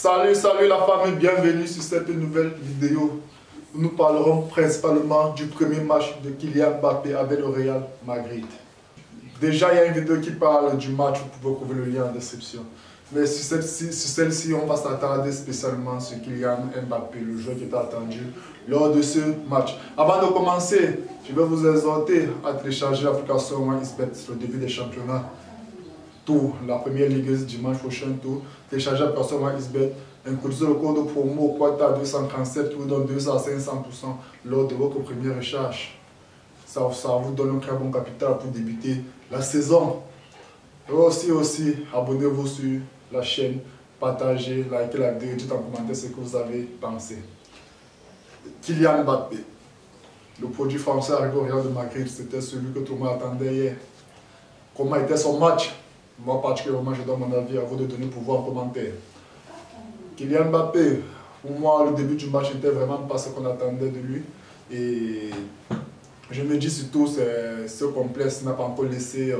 Salut la famille, bienvenue sur cette nouvelle vidéo. Nous parlerons principalement du premier match de Kylian Mbappé avec le Real Madrid. Déjà, il y a une vidéo qui parle du match, vous pouvez trouver le lien en description. Mais sur celle-ci, on va s'attarder spécialement sur Kylian Mbappé, le joueur qui est attendu lors de ce match. Avant de commencer, je vais vous exhorter à télécharger l'application OneXBet sur le début des championnats. Tout, la première ligue dimanche prochain, tout. Téléchargez l'application OneXBet, introduisez le code promo Quota 237 qui vous donne 200 à 500% lors de votre première recherche. Ça vous donne un très bon capital pour débuter la saison. Et aussi, abonnez-vous sur la chaîne, partagez, likez la vidéo, dites en commentaire ce que vous avez pensé. Kylian Mbappé, le produit français arrivé au Real de Madrid, c'était celui que tout le monde attendait hier. Comment était son match? Moi particulièrement, je donne mon avis à vous de donner pour voir en commentaire. Kylian Mbappé, pour moi, le début du match n'était vraiment pas ce qu'on attendait de lui. Et je me dis surtout, ce complexe n'a pas encore laissé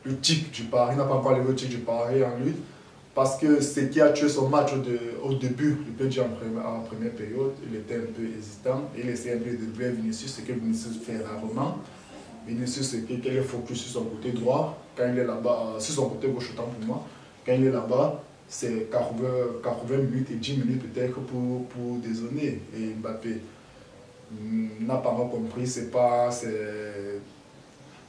le tic du pari, n'a pas encore levé le tic du pari en lui. Parce que ce qui a tué son match au début, je peux dire en première période, il était un peu hésitant. Il essayait un peu de doubler Vinicius, ce que Vinicius fait rarement. Vinicius, c'est qu'il est focus sur son côté droit. Quand il est là-bas, sur son côté gauche, autant pour moi. Quand il est là-bas, c'est 80 minutes et 10 minutes peut-être pour dézonner. Et Mbappé n'a pas encore compris, c'est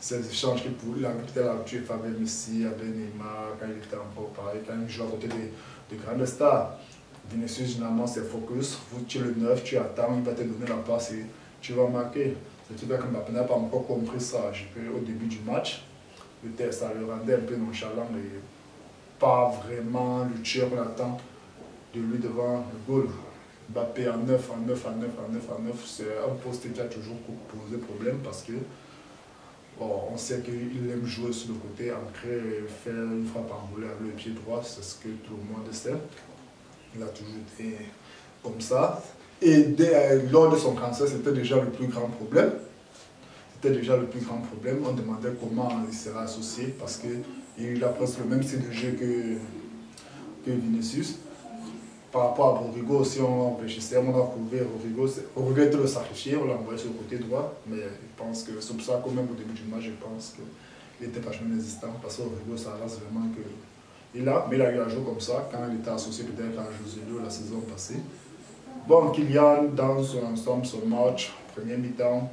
ces échanges qu'il pouvait, il a peut-être l'habitude avec Messi, avec Neymar, quand il était encore pareil, quand il joue à côté de grandes stars. Vinicius, généralement, c'est focus. Tu es le 9, tu attends, il va te donner la passe et tu vas marquer. C'est vrai que Mbappé n'a pas encore compris ça. Au début du match, ça le rendait un peu nonchalant et pas vraiment le tueur qu'on attend de lui devant le goal. Mbappé en 9, c'est un poste qui a toujours posé problème parce que on sait qu'il aime jouer sur le côté, ancrer, faire une frappe enroulée avec le pied droit, c'est ce que tout le monde sait. Il a toujours été comme ça. Et lors de son cancer, c'était déjà le plus grand problème. C'était déjà le plus grand problème. On demandait comment il sera associé parce qu'il a presque le même style de jeu que Vinicius. Par rapport à Rodrigo aussi, on réfléchissait, on a trouvé Rodrigo était le sacrifié, on l'a envoyé sur le côté droit, mais je pense que c'est pour ça que même au début du match, je pense qu'il était vachement résistant, parce que Rodrigo, ça reste vraiment que... mais il a eu un jeu comme ça, quand il était associé peut-être à José la saison passée. Bon, Kylian, dans son ensemble, son match, premier mi-temps,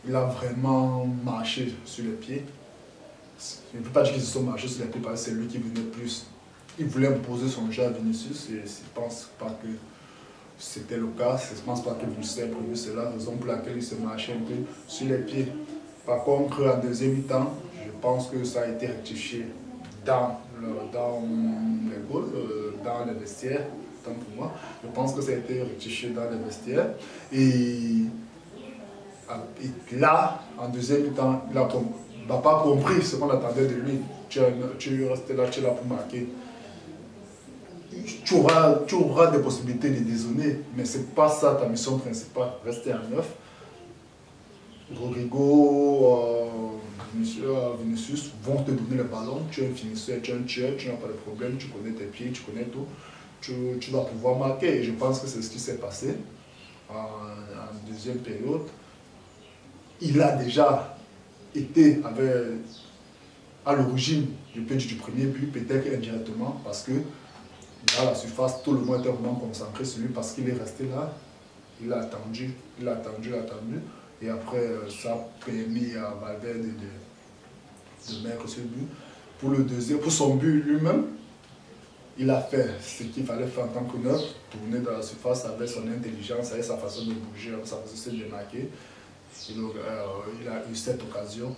il a vraiment marché sur les pieds. Je ne peux pas dire qu'ils se sont marchés sur les pieds parce que c'est lui qui venait plus. Il voulait imposer son jeu à Vinicius et je ne pense pas que c'était le cas. Je ne pense pas que Vinicius ait prévu cela, raison pour laquelle il se marchait un peu sur les pieds. Par contre, en deuxième mi-temps, je pense que ça a été rectifié dans les goals, dans les vestiaires, tant pour moi. Je pense que ça a été rectifié dans les vestiaires. Et là, en deuxième mi-temps, il n'a pas compris ce qu'on attendait de lui. Tu restes là, tu es là pour marquer. Tu auras des possibilités de dézonner, mais ce n'est pas ça ta mission principale. Rester à 9. Rodrigo, Vinicius vont te donner le ballon. Tu es un finisseur, tu es un tueur, tu n'as pas de problème, tu connais tes pieds, tu connais tout. Tu dois pouvoir marquer. Et je pense que c'est ce qui s'est passé en deuxième période. Il a déjà été à l'origine du premier but, peut-être indirectement, parce que dans la surface, tout le monde était vraiment concentré sur lui parce qu'il est resté là. Il a attendu. Et après, ça a permis à Valverde de mettre ce but. Pour son but lui-même, il a fait ce qu'il fallait faire en tant que neuf, tourner dans la surface avec son intelligence, avec sa façon de bouger, avec sa façon de se démarquer. Il a eu cette occasion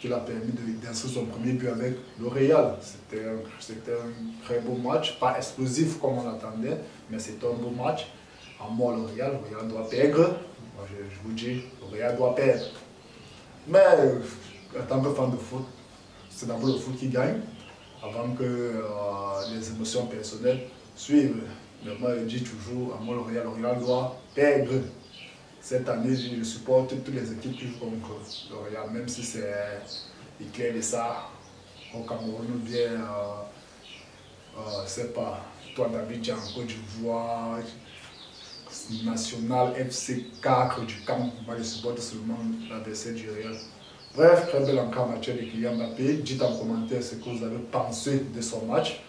qui l'a permis d'inscrire son premier but avec le Real. C'était un très beau match, pas explosif comme on l'attendait, mais c'était un beau match. En moi, le Real doit perdre. Moi, je vous dis, le Real doit perdre. Mais en tant que fan de foot, c'est d'abord le foot qui gagne, avant que les émotions personnelles suivent. Mais moi, je dis toujours, à moi, le Real doit perdre. Cette année, je supporte toutes les équipes qui jouent contre le Real, même si c'est Icler et ça au Cameroun ou bien c'est pas, toi d'Abidjan, Côte d'Ivoire, National FC 4 du camp, moi je supporte seulement l'adversaire du Real. Bref, très bel encart match de Kylian Mbappé. Dites en commentaire ce que vous avez pensé de son match.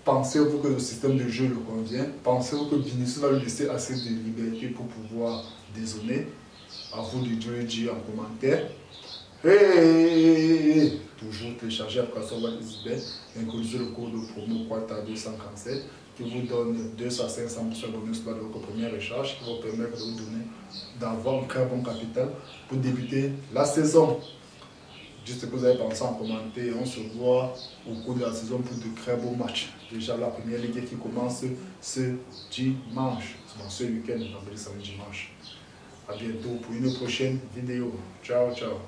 Pensez-vous que le système de jeu le convient? Pensez-vous que Vinicius va lui laisser assez de liberté pour pouvoir dézonner? À vous de le dire en commentaire. Et toujours télécharger l'application OneXBet, introduisez le code promo QUATA247 qui vous donne 200 à 500% de bonus lors de votre première recharge qui va vous permettre de vous donner d'avoir un très bon capital pour débuter la saison. Dites ce que vous avez pensé en commentaire. On se voit au cours de la saison pour de très beaux matchs. Déjà la première ligue qui commence ce dimanche. Bon, ce week-end, on va dire samedi dimanche. A bientôt pour une prochaine vidéo. Ciao, ciao.